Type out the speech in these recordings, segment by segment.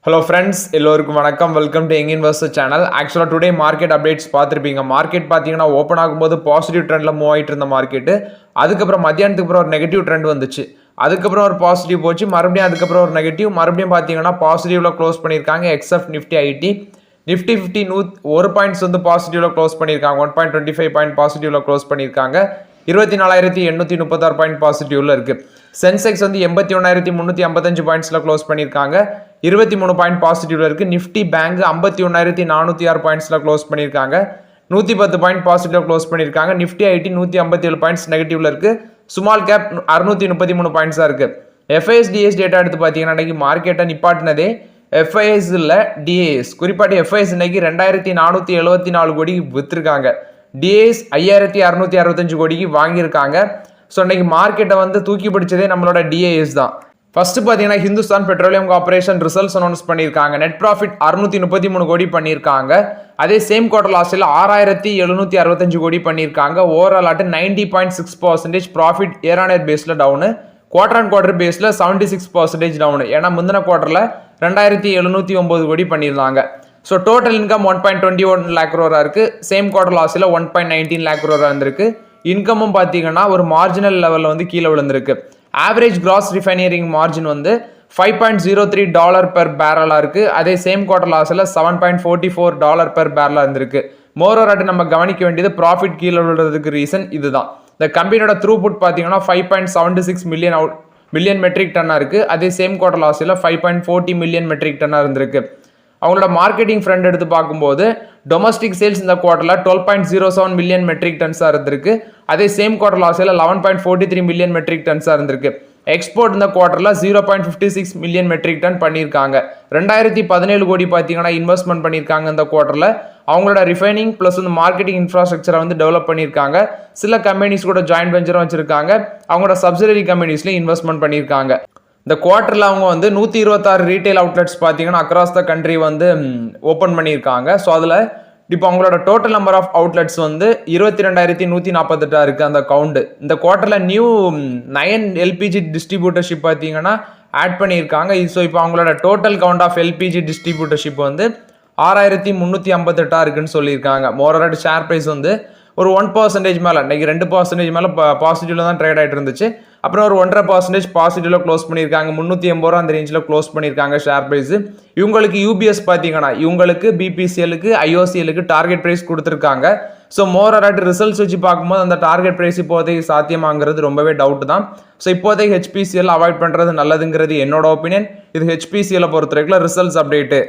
Hello friends, எல்லோருக்கும் வணக்கம். Welcome to young investor channel. ஆக்சுவலாக டுடே மார்க்கெட் அப்டேட்ஸ் பார்த்துருப்பீங்க. மார்க்கெட் பார்த்தீங்கன்னா ஓப்பன் ஆகும்போது பாசிட்டிவ் ட்ரெண்டில் மூவ் ஆகிட்டு இருந்த மார்க்கெட்டு, அதுக்கப்புறம் மத்தியானத்துக்கு அப்புறம் ஒரு நெகட்டிவ் ட்ரெண்ட் வந்துச்சு. அதுக்கப்புறம் ஒரு பாசிட்டிவ் போச்சு, மறுபடியும் அதுக்கப்புறம் ஒரு நெகட்டிவ், மறுபடியும் பார்த்தீங்கன்னா பாசிட்டிவ்ல க்ளோஸ் பண்ணியிருக்காங்க. Accept Nifty ID Nifty 50 1 points வந்து பாசிட்டிவ்ல க்ளோஸ் பண்ணியிருக்காங்க. 1.25 பாயிண்ட் பாசிட்டிவ்ல க்ளோஸ் பண்ணியிருக்காங்க. 24,836 பாயிண்ட் பாசிட்டிவ்ல இருக்கு. சென்செக்ஸ் வந்து 81,355 பாயிண்ட்ஸ்ல க்ளோஸ் பண்ணியிருக்காங்க. 23 பாயிண்ட் பாசிட்டிவ்ல இருக்கு. நிஃப்டி பேங்க் 51,406 பாயிண்ட்ஸ்ல க்ளோஸ் பண்ணியிருக்காங்க. 110 பாயிண்ட் பாசிட்டிவ்ல க்ளோஸ் பண்ணியிருக்காங்க. நிஃப்டி ஐடி 157 பாயிண்ட்ஸ் நெகட்டிவ்ல இருக்கு. ஸ்மால் கேப் 633 பாயிண்ட்ஸா இருக்கு. எஃப்ஐஎஸ் டேட்டா எடுத்து பார்த்தீங்கன்னா இன்னைக்கு மார்க்கெட்டை நிப்பாட்டினதே எஃப்ஐஎஸ் இல்லை டிஏஎஸ். குறிப்பாட்டு எஃப்ஐஎஸ் இன்னைக்கு 2,474 கோடி விற்றுருக்காங்க. டிஏஎஸ் 5,665 கோடிக்கு வாங்கியிருக்காங்க. ஸோ இன்னைக்கு மார்க்கெட்டை வந்து தூக்கி பிடிச்சதே நம்மளோட டிஏஎஸ் தான். ஃபர்ஸ்ட் பார்த்தீங்கன்னா Hindustan petroleum corporation results announce பண்ணியிருக்காங்க. நெட் ப்ராஃபிட் 633 கோடி பண்ணியிருக்காங்க. அதே சேம் குவார்டர் லாஸ்ட்டில் 6,765 கோடி பண்ணியிருக்காங்க. ஓவரால் ஆட்டு 90.6% ப்ராஃபிட் இயர் ஆன் இயர் பேஸில் டவுனு, குவார்டர் ஆன் குவார்டர் பேஸில் 76% டவுனு. ஏன்னா முந்தின குவார்டரில் 2,709 கோடி பண்ணியிருந்தாங்க. ஸோ டோட்டல் இன்கம் 1.21 லேக் க்ரோரா இருக்கு. சேம் குவார்டர் லாஸ்ட்டில் 1.19 லேக் க்ரோரா இருந்திருக்கு. இன்கமும் பார்த்தீங்கன்னா ஒரு மார்ஜினல் லெவலில் வந்து கீழே விழுந்திருக்கு. ஆவரேஜ் கிராஸ் ரிஃபைனரிங் மார்ஜின் வந்து $5.03 பெர் பேரலாக இருக்கு. அதே சேம் குவார்டர் லாஸ்ட்டில் $7.44 பெர் பேரலாக இருந்திருக்கு. மோரோராட்டு நம்ம கவனிக்க வேண்டியது ப்ராஃபிட் கீழே விழுறதுக்கு ரீசன் இதுதான். இந்த கம்பெனியோட த்ரூபுட் பார்த்தீங்கன்னா 5.76 மில்லியன் மெட்ரிக் டன்னாக இருக்குது. அதே சேம் குவார்டர் லாஸ்ட்டில் 5.40 மில்லியன் மெட்ரிக் டன்னாக இருந்திருக்கு. அவங்களோட மார்க்கெட்டிங் ஃப்ரண்ட் எடுத்து பார்க்கும்போது டொமஸ்டிக் சேல்ஸ் இந்த குவார்டரில் 12.07 மில்லியன் மெட்ரிக் டன்ஸாக இருந்திருக்கு. அதே சேம் குவார்டர் லாஸ்ட்டில் 11.43 மில்லியன் மெட்ரிக் டன்ஸாக இருந்திருக்கு. எக்ஸ்போர்ட் இந்த குவார்டரில் 0.56 மில்லியன் மெட்ரிக் டன் பண்ணியிருக்காங்க. 2017 கோடி பார்த்தீங்கன்னா இன்வெஸ்ட்மெண்ட் பண்ணியிருக்காங்க இந்த குவார்டரில். அவங்களோட ரிஃபைனிங் ப்ளஸ் வந்து மார்க்கெட்டிங் இன்ஃப்ராஸ்ட்ரக்சரை வந்து டெவலப் பண்ணியிருக்காங்க. சில கம்பெனிஸ் கூட ஜாயின்ட் வெஞ்சரும் வச்சிருக்காங்க. அவங்களோட சப்சிடரி கம்பெனிஸ்லையும் இன்வெஸ்ட்மெண்ட் பண்ணியிருக்காங்க. இந்த குவார்ட்டரில் அவங்க வந்து 126 ரீட்டைல் அவுட்லெட்ஸ் பார்த்தீங்கன்னா அக்ராஸ் த கண்ட்ரி வந்து ஓப்பன் பண்ணியிருக்காங்க. ஸோ அதில் இப்போ அவங்களோட டோட்டல் நம்பர் ஆஃப் அவுட்லெட்ஸ் வந்து 22,148 இருக்குது அந்த கவுண்டு. இந்த குவார்ட்டரில் நியூ 9 எல்பிஜி டிஸ்ட்ரிபியூட்டர்ஷிப் பார்த்தீங்கன்னா ஆட் பண்ணியிருக்காங்க. ஸோ இப்போ அவங்களோட total count of LPG distributorship வந்து 6,358 இருக்குன்னு சொல்லியிருக்காங்க. மோரோராட் ஷேர் ப்ரைஸ் வந்து ஒரு 1% மேலே, இன்னைக்கு 2% மேலே பாசிட்டிவ்ல தான் ட்ரேட் ஆகிட்டு இருந்துச்சு. அப்புறம் ஒரு 1.5% பாசிட்டிவ்ல க்ளோஸ் பண்ணியிருக்காங்க. 380 ரூபா அந்த ரேஞ்சில் க்ளோஸ் பண்ணியிருக்காங்க ஷேர் ப்ரைஸ். இவங்களுக்கு யூபிஎஸ் பார்த்தீங்கன்னா இவங்களுக்கு பிபிசிஎலுக்கு ஐஓசிஎலுக்கு டார்கெட் ப்ரைஸ் கொடுத்துருக்காங்க. ஸோ மோரோராட் ரிசல்ட்ஸ் வச்சு பார்க்கும்போது அந்த டார்கெட் ப்ரைஸ் இப்போதைக்கு சாத்தியமாங்கிறது ரொம்பவே டவுட் தான். ஸோ இப்போதைக்கு ஹெச்பிசிஎல் அவாய்ட் பண்ணுறது நல்லதுங்கிறது என்னோட ஒப்பீனியன். இது ஹெச்பிசிஎல் பொறுத்த வரைக்கும் ரிசல்ட்ஸ் அப்டேட்டு.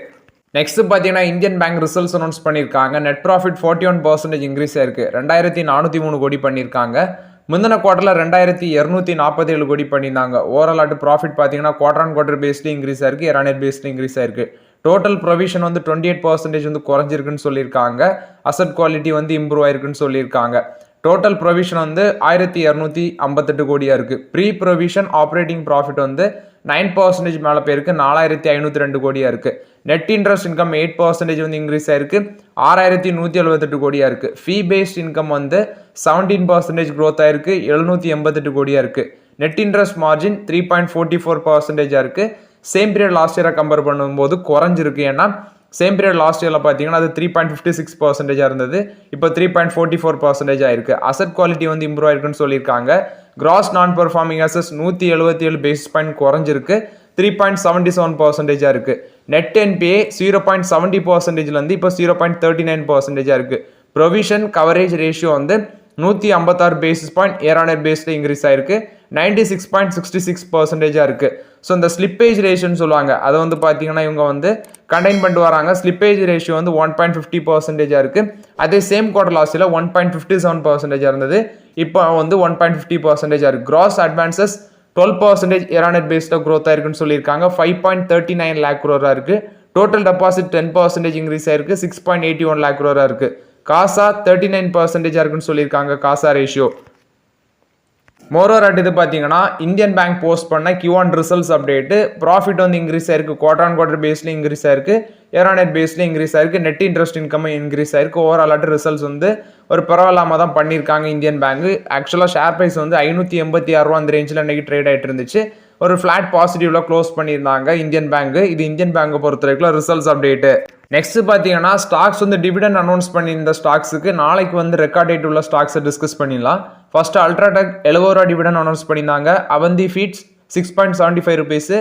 நெக்ஸ்ட் பார்த்தீங்கன்னா இந்தியன் பேங்க் ரிசல்ட்ஸ் அனௌன்ஸ் பண்ணியிருக்காங்க. நெட் ப்ராஃபிட் 41% இன்க்ரீஸ் ஆயிருக்கு. 2,403 கோடி பண்ணியிருக்காங்க. முந்தின குவார்ட்டரில் 2,247 கோடி பண்ணியிருந்தாங்க. ஓவரால் ஆட்டு ப்ராஃபிட் பார்த்தீங்கன்னா quarter on quarter based increase ஆயிருக்கு, year on year based increase ஆயிருக்கு. டோட்டல் ப்ரொவிஷன் வந்து 28% வந்து குறைஞ்சிருக்குன்னு சொல்லியிருக்காங்க. அசட் குவாலிட்டி வந்து இம்ப்ரூவ் ஆயிருக்குன்னு சொல்லியிருக்காங்க. டோட்டல் ப்ரொவிஷன் வந்து 1,258 கோடியாக இருக்குது. ப்ரீ ப்ரொவிஷன் ஆப்ரேட்டிங் ப்ராஃபிட் வந்து 9% மேலே போயிருக்கு, 4,502 கோடியாக இருக்குது. நெட் இன்ட்ரெஸ்ட் இன்கம் 8% வந்து இன்க்ரீஸ் ஆயிருக்கு, 6,178 கோடியாக இருக்குது. ஃபீ பேஸ்ட் இன்கம் வந்து 17% க்ரோத் ஆயிருக்கு, 788 கோடியாக இருக்குது. நெட் இன்ட்ரெஸ்ட் மார்ஜின் 3.44% இருக்குது. சேம் பீரியட் லாஸ்ட் இயரை கம்பேர் பண்ணும்போது குறைஞ்சிருக்கு. ஏன்னா சேம் பீரியட் லாஸ்ட் இயரில் பார்த்தீங்கன்னா அது 3.56% இருந்தது, இப்போ 3.44% ஆயிருக்கு. அசட் குவாலிட்டி வந்து இம்ப்ரூவ் ஆயிருக்குன்னு சொல்லியிருக்காங்க. கிராஸ் நான் பெர்ஃபார்மிங் அசஸ் 177 பேசிஸ் பாயிண்ட் குறைஞ்சிருக்கு, 3.77% இருக்கு. நெட் என்பிஏ 0.70% இப்போ 0.39% இருக்கு. ப்ரொவிஷன் கவரேஜ் ரேஷியோ வந்து 156 basis point year on year பேஸ்ல இன்க்ரீஸ் ஆயிருக்கு, 96.66% இருக்கு. ஸோ இந்த ஸ்லிப்பேஜ் ரேஷியோன்னு சொல்லுவாங்க, அதை வந்து பார்த்தீங்கன்னா இவங்க வந்து கண்டெயின் பண்ணிட்டு வராங்க. ஸ்லிப்பேஜ் ரேஷியோ வந்து 1.50% இருக்கு. அதே சேம் குவார்டர் லாஸ்ட்டில் 1.57% இருந்தது, இப்போ வந்து 1.50% இருக்கு. Cross advances 12% year on year பேஸ்ல க்ரோத் ஆயிருக்குன்னு சொல்லியிருக்காங்க. 5.39 லேக் க்ரோரா இருக்கு. டோட்டல் டெபாசிட் 10% இன்க்ரீஸ் ஆயிருக்கு, 6.81 லேக் க்ரோரா இருக்கு. காசா 39% இருக்குன்னு சொல்லியிருக்காங்க. காசா ரேஷியோ மோரோராட் இது பார்த்தீங்கன்னா இந்தியன் பேங்க் போஸ்ட் பண்ண Q1 ரிசல்ட்ஸ் அப்டேட்டு. ப்ராஃபிட் வந்து இன்க்ரீஸ் ஆயிருக்கு, குவார்டர் ஆன் குவார்டர் பேஸ்ல இன்க்ரீஸ் ஆயிருக்கு, இயர் ஆன் இயர் பேஸ்ல இன்க்ரீஸ் ஆயிருக்கு. நெட் இன்ட்ரெஸ்ட் இன்கம் இன்க்ரீஸ் ஆயிருக்கு. ஓவரால் ஆட்டு ரிசல்ட்ஸ் வந்து ஒரு பரவாயில்லாம தான் பண்ணியிருக்காங்க இந்தியன் பேங்க். ஆக்சுவலாக ஷேர் ப்ரைஸ் வந்து 586 ரூபா அந்த ரேஞ்சில் இன்னைக்கு ட்ரேட் ஆகிட்டு இருந்துச்சு. ஒரு ஃபிளாட் பாசிட்டிவ்ல க்ளோஸ் பண்ணியிருந்தாங்க இந்தியன் பேங்க். இது இந்தியன் பேங்கை பொறுத்த வரைக்கும் ரிசல்ட்ஸ் அப்டேட்டு. நெக்ஸ்ட் பார்த்தீங்கன்னா ஸ்டாக்ஸ் வந்து டிவிடெண்ட் அனௌன்ஸ் பண்ணியிருந்த ஸ்டாக்ஸுக்கு நாளைக்கு வந்து ரெக்கார்ட் டேட் உள்ள ஸ்டாக்ஸை டிஸ்கஸ் பண்ணிடலாம். ஃபர்ஸ்ட் அல்ட்ராடெக் 70 ரூபா டிவிடெண்ட் அனௌன்ஸ் பண்ணியிருந்தாங்க. Avanti feeds 6.75 rupees.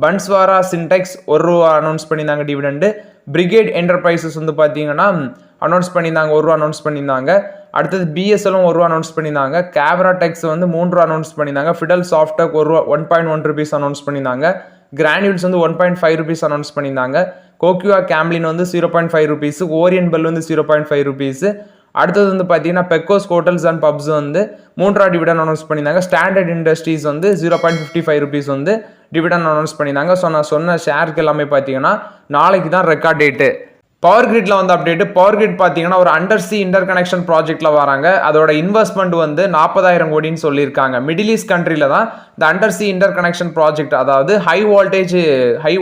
Banswara Syntex 1 ரூபா அனௌன்ஸ் பண்ணியிருந்தாங்க டிவிடெண்டு. பிரிகேட் என்டர்பிரைசஸ் வந்து பார்த்தீங்கன்னா அனௌன்ஸ் பண்ணியிருந்தாங்க 1 ரூபா அனௌன்ஸ் பண்ணியிருந்தாங்க. அடுத்தது பிஎஸ்எல்லும் 1 ரூபா அனௌன்ஸ் பண்ணியிருந்தாங்க. கேப்ரா டெக்ஸ் வந்து 3 ரூபா அனௌன்ஸ் பண்ணியிருந்தாங்க. ஃபிடல் சாஃப்டெக் 1 ரூபா 1.1 ருபீஸ் அனௌன்ஸ் பண்ணியிருந்தாங்க. கிரானியூல்ஸ் வந்து 1.5 ருபீஸ் அனௌன்ஸ் பண்ணியிருந்தாங்க. கோக்யூஆ கேம்லின் வந்து 0.5 ருபீஸ். ஓரியன் பெல் வந்து 0.5 ருபீஸ். அடுத்தது வந்து பார்த்தீங்கன்னா பெக்கோஸ் ஹோட்டல்ஸ் அண்ட் பப்ஸ் வந்து 3 ரூபா டிவிடன் அனௌன்ஸ் பண்ணியிருந்தாங்க. ஸ்டாண்டர்ட் இண்டஸ்ட்ரீஸ் வந்து 0.55 ருபீஸ் வந்து டிவிடன் அனௌன்ஸ் பண்ணியிருந்தாங்க. ஸோ நான் சொன்ன ஷேருக்கு எல்லாமே பார்த்தீங்கன்னா நாளைக்கு தான் ரெக்கார்ட் டேட்டு. பவர் கிரிட்ல வந்து அப்டேட்டு. பவர் கிரிட் பார்த்தீங்கன்னா ஒரு அண்டர்சி இன்டர் கனெக்ஷன் ப்ராஜெக்ட்ல வராங்க. அதோட இன்வெஸ்ட்மெண்ட் வந்து 40,000 கோடின்னு சொல்லியிருக்காங்க. மிடில் ஈஸ்ட் கண்ட்ரில தான் இந்த அண்டர்சி இன்டர் கனெக்ஷன் ப்ராஜெக்ட், அதாவது high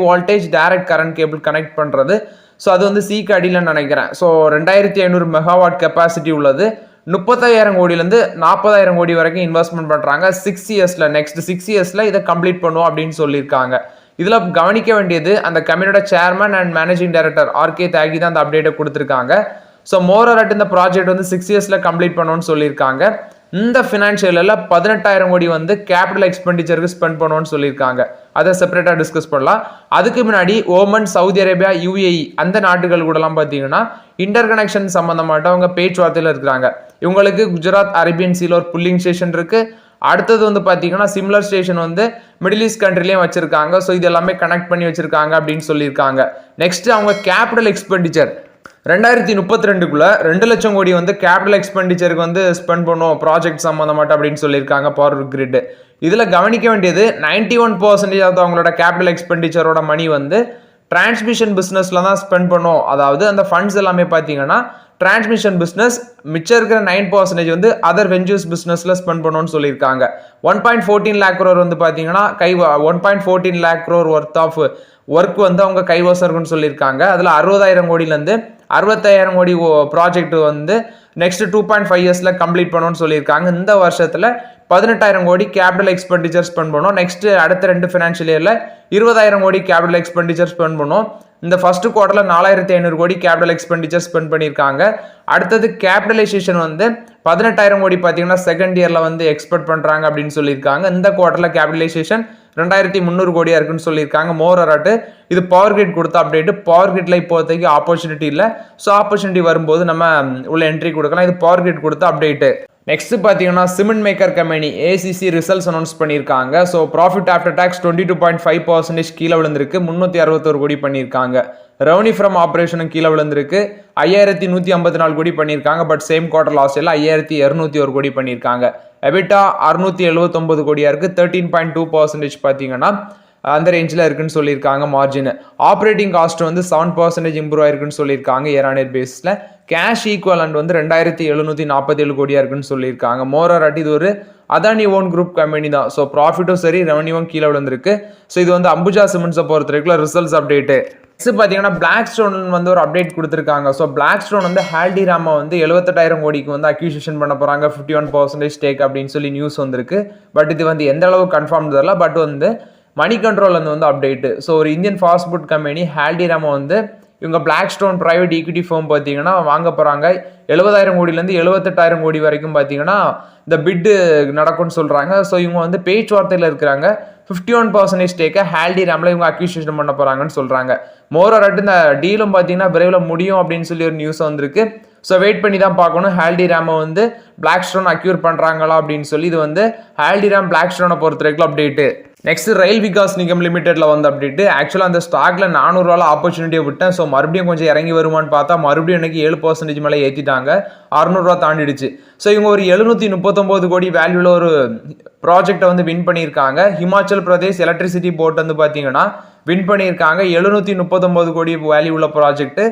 voltage direct current cable connect பண்ணுறது. ஸோ அது வந்து சீக்கு அடியில்னு நினைக்கிறேன். ஸோ 2500 மெகாவாட் கெப்பாசிட்டி உள்ளது. 35,000 கோடியிலேருந்து 40,000 கோடி வரைக்கும் இன்வெஸ்ட்மெண்ட் பண்ணுறாங்க 6 இயர்ஸில். நெக்ஸ்ட் 6 இயர்ஸில் இதை கம்ப்ளீட் பண்ணுவோம் அப்படின்னு சொல்லியிருக்காங்க. இதில் கவனிக்க வேண்டியது அந்த கம்பெனியோட chairman and managing director RK Tyagi தான் அந்த அப்டேட்டை கொடுத்துருக்காங்க. ஸோ மோரோரட் இந்த ப்ராஜெக்ட் வந்து 6 இயர்ஸில் கம்ப்ளீட் பண்ணணும்னு சொல்லியிருக்காங்க. இந்த ஃபினான்ஷியலில் 18,000 கோடி வந்து கேபிட்டல் எக்ஸ்பெண்டிச்சருக்கு ஸ்பெண்ட் பண்ணுவோம்னு சொல்லியிருக்காங்க. அதை செப்பரேட்டாக டிஸ்கஸ் பண்ணலாம். அதுக்கு முன்னாடி ஓமன், சவுதி அரேபியா, யுஏஇ அந்த நாடுகள் கூடலாம் பார்த்தீங்கன்னா இன்டர் கனெக்ஷன் சம்மந்தமாட்ட அவங்க பேச்சுவார்த்தையில் இருக்கிறாங்க. இவங்களுக்கு குஜராத் அரேபியன் சீல ஒரு புல்லிங் ஸ்டேஷன் இருக்குது. அடுத்தது வந்து பார்த்தீங்கன்னா சிம்லர் ஸ்டேஷன் வந்து மிடில் ஈஸ்ட் கண்ட்ரிலையும் வச்சிருக்காங்க. ஸோ இது எல்லாமே கனெக்ட் பண்ணி வச்சிருக்காங்க அப்படின்னு சொல்லியிருக்காங்க. நெக்ஸ்ட் அவங்க கேபிட்டல் எக்ஸ்பெண்டிச்சர் 2032க்குள்ள 2 லட்சம் கோடி வந்து கேபிட்டல் எக்ஸ்பெண்டிச்சருக்கு வந்து ஸ்பெண்ட் பண்ணுவோம் ப்ராஜெக்ட் சம்மந்தமாட்ட அப்படின்னு சொல்லியிருக்காங்க பவர் கிரிட். இதில் கவனிக்க வேண்டியது 91% ஆஃப் அவங்களோட கேபிட்டல் எக்ஸ்பெண்டிச்சரோட மணி வந்து டிரான்ஸ்மிஷன் பிஸ்னஸில் தான் ஸ்பெண்ட் பண்ணும். அதாவது அந்த ஃபண்ட்ஸ் எல்லாமே பார்த்தீங்கன்னா டிரான்ஸ்மிஷன் பிஸ்னஸ், மிச்சம் இருக்கிற 9% வந்து அதர் வெஞ்சர்ஸ் பிஸ்னஸில் ஸ்பெண்ட் பண்ணணும்னு சொல்லியிருக்காங்க. 1.14 lakh crore வந்து பார்த்தீங்கன்னா 1.14 lakh crore worth of work வந்து அவங்க கைவசம் இருக்குன்னு சொல்லியிருக்காங்க. அதில் 60,000 கோடியிலேருந்து 65,000 கோடி ப்ராஜெக்ட் வந்து நெக்ஸ்ட் 2.5 இயர்ஸில் கம்ப்ளீட் பண்ணணும்னு சொல்லியிருக்காங்க. இந்த வருஷத்தில் 18,000 கோடி கேபிட்டல் எக்ஸ்பெண்டிச்சர் ஸ்பெண்ட் பண்ணோம். நெக்ஸ்ட் அடுத்த 2 ஃபினான்ஷியல் இயரில் 20,000 கோடி கேபிட்டல் எக்ஸ்பெண்டிச்சர் ஸ்பெண்ட் பண்ணோம். இந்த ஃபர்ஸ்ட் குவார்டரில் 4,500 கோடி கேபிட்டல் எக்ஸ்பெண்டிச்சர் ஸ்பெண்ட் பண்ணியிருக்காங்க. அடுத்தது கேபிட்டலைசேஷன் வந்து 18,000 கோடி பார்த்தீங்கன்னா செகண்ட் இயரில் வந்து எக்ஸ்பெக்ட் பண்ணுறாங்க அப்படின்னு சொல்லியிருக்காங்க. இந்த குவார்டரில் கேபிட்டலைசேஷன் 2,300 கோடியாக இருக்குன்னு சொல்லியிருக்காங்க. மோரோரட் இது பவர் கிரிட் கொடுத்த அப்டேட். பவர் கிரிட்ல இப்போதைக்கு ஆப்பர்ச்சுனிட்டி இல்லை. ஸோ ஆப்பர்ச்சுனிட்டி வரும்போது நம்ம உள்ள என்ட்ரி கொடுக்கலாம். இது பவர் கிரிட் கொடுத்த அப்டேட்டு. நெக்ஸ்ட் பார்த்தீங்கன்னா cement maker company ACC results announce பண்ணியிருக்காங்க. ஸோ ப்ராஃபிட் ஆஃப்டர் டாக்ஸ் 22.5% கீழே விழுந்திருக்கு. 361 கோடி பண்ணியிருக்காங்க. ரெவன்யூ ஃப்ரம் ஆப்ரேஷனும் கீழே விழுந்திருக்கு. 5,154 கோடி பண்ணியிருக்காங்க. பட் சேம் குவார்டர் லாஸ்ட் இயர்ல 5,201 கோடி பண்ணியிருக்காங்க. எபிட்டா 679 கோடியா இருக்கு. 13.2% பார்த்தீங்கன்னா அந்த ரேஞ்சில் இருக்குன்னு சொல்லியிருக்காங்க. மார்ஜின் ஆப்ரேட்டிங் காஸ்ட் வந்து 7% இம்ப்ரூவ் ஆயிருக்குன்னு சொல்லியிருக்காங்க இயர் ஆன் இயர் பேஸில். கேஷ் ஈக்குவலண்ட் வந்து 2,747 கோடியா இருக்குன்னு சொல்லியிருக்காங்க. மோரோரட் இது ஒரு அதானி ஓன் குரூப் கம்பெனி தான். ஸோ ப்ராஃபிட்டும் சரி ரெவன்யூவும் கீழே விழுந்திருக்கு. ஸோ இது வந்து அம்புஜா சிமெண்ட்ஸை பொறுத்த வரைக்கும் ரிசல்ட்ஸ் அப்டேட்டு. நெக்ஸ்ட் பார்த்தீங்கன்னா பிளாக் ஸ்டோன் வந்து ஒரு அப்டேட் கொடுத்துருக்காங்க. ஸோ பிளாக் ஸ்டோன் வந்து ஹால்டிராமா வந்து 78,000 கோடிக்கு வந்து அக்யூசிஷன் பண்ண போகிறாங்க 51% ஸ்டேக் அப்படின்னு சொல்லி நியூஸ் வந்திருக்கு. பட் இது வந்து எந்த அளவு கன்ஃபார்ம் தெரியல. பட் வந்து மணி கண்ட்ரோல் வந்து அப்டேட்டு. ஸோ ஒரு இந்தியன் ஃபாஸ்ட் ஃபுட் கம்பெனி ஹால்டிராமா வந்து இவங்க Blackstone private equity firm பார்த்தீங்கன்னா வாங்க போகிறாங்க. 70,000 கோடியிலேருந்து 78,000 கோடி வரைக்கும் பார்த்தீங்கன்னா இந்த பிட்டு நடக்கும்னு சொல்கிறாங்க. ஸோ இவங்க வந்து பேச்சுவார்த்தையில் இருக்கிறாங்க. 51% ஸ்டேக்கை ஹால்டிராமில் இவங்க அக்யூசியேஷன் பண்ண போகிறாங்கன்னு சொல்கிறாங்க. மோரோரட் இந்த டீலும் பார்த்தீங்கன்னா விரைவில் முடியும் அப்படின்னு சொல்லி ஒரு நியூஸ் வந்திருக்கு. ஸோ வெயிட் பண்ணி தான் பார்க்கணும் ஹால்டிராமை வந்து பிளாக் ஸ்டோன் அக்யூர் பண்ணுறாங்களா அப்படின்னு சொல்லி. இது வந்து ஹால்டிராம் பிளாக் ஸ்டோனை பொறுத்த வரைக்கும் அப்டேட்டு. நெக்ஸ்ட் ரயில் விகாஸ் நிகம் லிமிடெட்ல வந்து அப்டேட்டு. ஆக்சுவலாக அந்த ஸ்டாக்ல 400 ரூபாய் ஆப்பர்ச்சுனிட்டியை விட்டேன். ஸோ மறுபடியும் கொஞ்சம் இறங்கி வருமானு பார்த்தா மறுபடியும் எனக்கு 7% மேலே ஏற்றிட்டாங்க. 600 ரூபா தாண்டிடுச்சு. ஸோ இவங்க ஒரு 739 கோடி வேல்யூல ஒரு ப்ராஜெக்டை வந்து வின் பண்ணியிருக்காங்க. ஹிமாச்சல் பிரதேஷ் எலக்ட்ரிசிட்டி போர்ட் வந்து பார்த்தீங்கன்னா வின் பண்ணியிருக்காங்க. 739 கோடி வேல்யூ உள்ள ப்ராஜெக்ட்.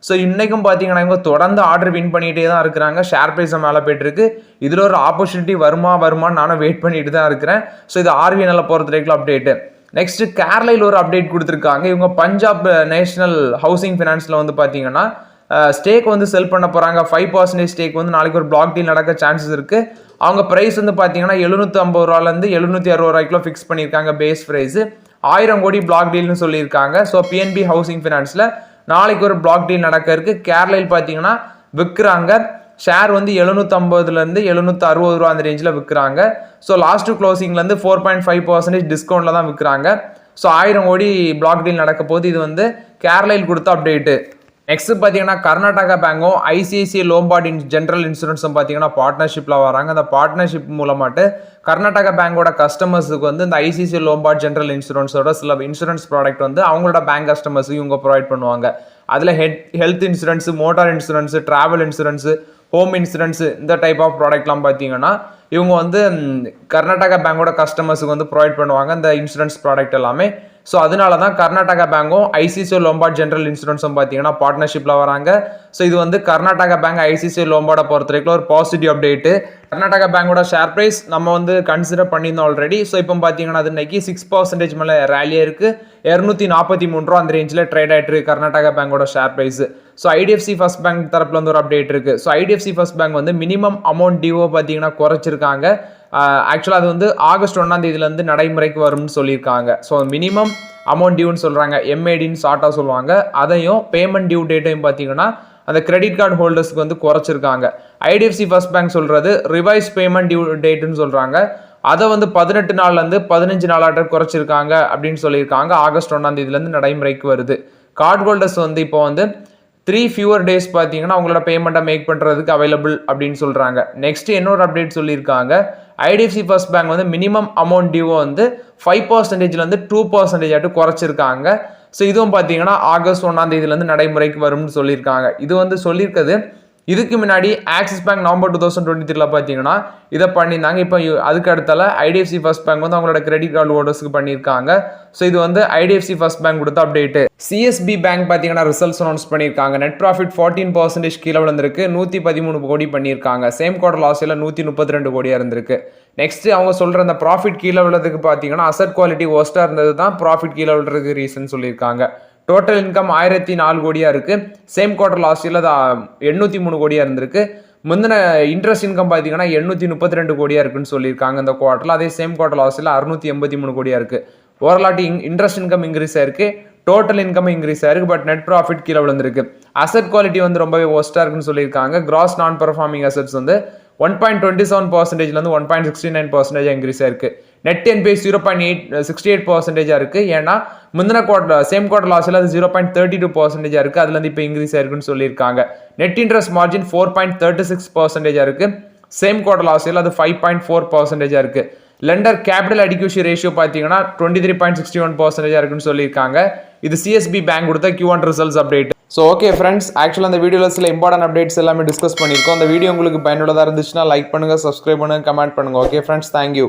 ஸோ இன்றைக்கும் பார்த்தீங்கன்னா இவங்க தொடர்ந்து ஆர்டர் வின் பண்ணிகிட்டே தான் இருக்கிறாங்க. ஷேர் ப்ரைஸை மேலே போயிட்டுருக்கு. இதில் ஒரு ஆப்பர்ச்சுனிட்டி வருமானு நானும் வெயிட் பண்ணிட்டு தான் இருக்கிறேன். ஸோ இது ஆர்விஎன்எல்ல பொறுத்த வரைக்கும் அப்டேட்டு. நெக்ஸ்ட் கேரளையில் ஒரு அப்டேட் கொடுத்துருக்காங்க. இவங்க பஞ்சாப் நேஷனல் ஹவுசிங் ஃபினான்ஸில் வந்து பார்த்தீங்கன்னா ஸ்டேக் வந்து செல் பண்ண போகிறாங்க. 5% ஸ்டேக் வந்து நாளைக்கு ஒரு பிளாக் டீல் நடக்க சான்சஸ் இருக்குது. அவங்க ப்ரைஸ் வந்து பார்த்தீங்கன்னா 750 ரூபாலேருந்து 760 ரூபாய்க்குள்ள ஃபிக்ஸ் பண்ணியிருக்காங்க பேஸ் ப்ரைஸு. 1000 கோடி பிளாக் டீல்னு சொல்லியிருக்காங்க. ஸோ பிஎன்பி ஹவுசிங் ஃபினான்ஸில் நாளைக்கு ஒரு பிளாக் டீல் நடக்க இருக்கு. கேரளையில் பார்த்தீங்கன்னா விற்கிறாங்க. ஷேர் வந்து 750லேருந்து 760 ரூபா அந்த ரேஞ்சில் விற்கிறாங்க. ஸோ லாஸ்ட் க்ளோசிங்லேருந்து 4.5% டிஸ்கவுண்ட்டில் தான் விற்கிறாங்க. ஸோ 1000 கோடி பிளாக் டீல் நடக்க போது. இது வந்து கேரளையில் கொடுத்த அப்டேட்டு. நெக்ஸ்ட் பார்த்தீங்கன்னா கர்நாடகா பேங்கும் ஐசிஐசிஐ லோம்பார்ட் ஜென்ரல் இன்சூரன்ஸும் பார்த்தீங்கன்னா பார்ட்னர்ஷிப்பில் வராங்க. அந்த பார்ட்னர்ஷிப் மூலமாட்டு கர்நாடகா பேங்கோட கஸ்டமர்ஸுக்கு வந்து இந்த ஐசிஐசிஐ லோம்பார்ட் ஜென்ரல் இன்சூரன்ஸோட சில இன்சூரன்ஸ் ப்ராடக்ட் வந்து அவங்களோட பேங்க் கஸ்டமர்ஸுக்கு இவங்க ப்ரொவைட் பண்ணுவாங்க. அதில் health insurance, motor insurance, travel insurance, home insurance, இந்த டைப் ஆஃப் ப்ராடக்ட்லாம் பார்த்தீங்கன்னா இவங்க வந்து கர்நாடகா பேங்கோட கஸ்டமர்ஸுக்கு வந்து ப்ரொவைட் பண்ணுவாங்க இந்த இன்சூரன்ஸ் ப்ராடக்ட் எல்லாமே. ஸோ அதனால தான் கர்நாடகா பேங்கும் ஐசிஐசிஐ லோம்பார்ட் ஜென்ரல் இன்சூரன்ஸும் பார்த்தீங்கன்னா பார்ட்னர்ஷிப்பில் வராங்க. ஸோ இது வந்து கர்நாடகா பேங்க் ஐசிஐசிஐ லோம்பார்டை பொறுத்த வரைக்கும் ஒரு பாசிட்டிவ் அப்டேட்டு. கர்நாடகா பேங்கோட ஷேர் ப்ரைஸ் நம்ம வந்து கன்சிடர் பண்ணியிருந்தோம் ஆல்ரெடி. ஸோ இப்போ பார்த்தீங்கன்னா அது இன்னைக்கு 6% மேலே ரேலியாக இருக்குது. 243 ரூபா அந்த ரேஞ்சில் ட்ரேட் ஆகிட்டு இருக்கு கர்நாடகா பேங்கோட share price. So IDFC first bank தரப்புல வந்து ஒரு அப்டேட் இருக்குது. ஸோ ஐடிஎஃப்சி ஃபர்ஸ்ட் பேங்க் வந்து மினிமம் அமௌண்ட் டிஓ பார்த்தீங்கன்னா குறைச்சிருக்காங்க. ஆக்சுவலாக அது வந்து ஆகஸ்ட் 1ஆம் தேதியிலேருந்து நடைமுறைக்கு வரும்னு சொல்லியிருக்காங்க. ஸோ மினிமம் அமௌண்ட் டியூன்னு சொல்கிறாங்க, எம்ஏடின்னு ஷார்ட்டாக சொல்லுவாங்க. அதையும் பேமெண்ட் டியூ டேட்டையும் பார்த்தீங்கன்னா அந்த கிரெடிட் கார்டு ஹோல்டர்ஸ்க்கு வந்து குறைச்சிருக்காங்க. ஐடிஎஃப்சி ஃபர்ஸ்ட் பேங்க் சொல்கிறது ரிவைஸ் பேமெண்ட் டியூ டேட்டுன்னு சொல்கிறாங்க. அதை வந்து 18 நாள்லேருந்து 15 நாளாட்ட குறைச்சிருக்காங்க அப்படின்னு சொல்லியிருக்காங்க. ஆகஸ்ட் 1ஆம் தேதியிலேருந்து நடைமுறைக்கு வருது. கார்டு ஹோல்டர்ஸ் வந்து இப்போ வந்து 3 fewer days பார்த்தீங்கன்னா அவங்களோட பேமெண்ட்டை மேக் பண்ணுறதுக்கு அவைலபிள் அப்படின்னு சொல்கிறாங்க. நெக்ஸ்ட் இன்னொரு அப்டேட் சொல்லியிருக்காங்க. ஐடிஎஃப்சி ஃபர்ஸ்ட் பேங்க் வந்து மினிமம் அமௌண்ட் டியூவை வந்து 5%லேருந்து 2% குறைச்சிருக்காங்க. ஸோ இதுவும் பார்த்தீங்கன்னா ஆகஸ்ட் 1ஆம் தேதியிலேருந்து நடைமுறைக்கு வரும்னு சொல்லியிருக்காங்க. இது வந்து சொல்லியிருக்கிறது இதுக்கு முன்னாடி ஆக்சிஸ் பேங்க் நவம்பர் 2023 பார்த்தீங்கன்னா இதை பண்ணியிருந்தாங்க. இப்போ அதுக்கு அடுத்தால ஐடிஎஃப்சி ஃபர்ஸ்ட் பேங்க் வந்து அவங்களோட கிரெடிட் கார்டு ஹோல்டர்ஸ்க்கு பண்ணியிருக்காங்க. ஸோ இது வந்து ஐடிஎஃப்சி ஃபர்ஸ்ட் பேங்க் கொடுத்த அப்டேட்டு. சிஎஸ்பி பேங்க் பார்த்தீங்கன்னா ரிசல்ட்ஸ் அனௌன்ஸ் பண்ணியிருக்காங்க. நெட் ப்ராஃபிட் 14% கீழே விழுந்திருக்கு. 113 கோடி பண்ணியிருக்காங்க. சேம் குவார்டர் லாஸில் 132 கோடியாக இருந்திருக்கு. நெக்ஸ்ட் அவங்க சொல்கிற அந்த ப்ராஃபிட் கீழே விழுறதுக்கு பார்த்தீங்கன்னா அசட் குவாலிட்டி ஒஸ்ட்டாக இருந்தது தான் ப்ராஃபிட் கீழே விழுறதுக்கு ரீசன் சொல்லியிருக்காங்க. டோட்டல் இன்கம் 1004 கோடியாக இருக்குது. சேம் குவார்டர் லாஸ்ட் இயரில் 803 கோடியாக இருந்திருக்கு. முந்தின இன்ட்ரெஸ்ட் இன்கம் பார்த்தீங்கன்னா 832 கோடியாக இருக்குன்னு சொல்லியிருக்காங்க இந்த குவார்டரில். அதே சேம் குவார்டர் லாஸ்ட்டில் 683 கோடியாக இருக்குது. ஓவராலாட்டி இன்ட்ரெஸ்ட் இன்கம் இன்க்ரீஸ் ஆயிருக்கு, டோட்டல் இன்கம் இன்க்ரீஸ் ஆயிருக்கு. பட் நெட் ப்ராஃபிட் கீழே விழுந்திருக்கு. அசட் குவாலிட்டி வந்து ரொம்பவே ஒஸ்ட்டாக இருக்குன்னு சொல்லியிருக்காங்க. கிராஸ் நான் பெர்ஃபார்மிங் அசட்ஸ் வந்து 1.27%லேருந்து 1.69% இன்க்ரீஸ் ஆயிருக்கு. நெட் என்பிஐ 0.68% இருக்கு. ஏன்னா முந்தின குவார்டர் சேம் குவார்டர் லாஸ்ட்ல அது 0.32% இருக்கு. அதுலேருந்து இப்போ இன்க்ரீஸ் ஆயிருக்குன்னு சொல்லியிருக்காங்க. நெட் இன்ட்ரெஸ்ட் மார்ஜின் 4.36% இருக்கு. சேம் குவார்டர் லாஸ்ட்ல அது 5.4% இருக்கு. லெண்டர் கேபிட்டல் அடிக்யூசி ரேஷியோ பார்த்தீங்கன்னா 23.61% இருக்குன்னு சொல்லியிருக்காங்க. இது சிஎஸ்பி பேங்க் கொடுத்த Q1 results update. So okay friends, ஆக்சுவலாக அந்த வீடியோவில் சில இம்பார்ட்டன்ட் அப்டேட்ஸ் எல்லாமே டிஸ்கஸ் பண்ணியிருக்கோம். அந்த வீடியோ உங்களுக்கு பயனுள்ளதாக இருந்துச்சுன்னா லைக் பண்ணுங்கள், சப்ஸ்கிரைப் பண்ணுங்கள், கமெண்ட் பண்ணுங்கள். Okay friends, thank you.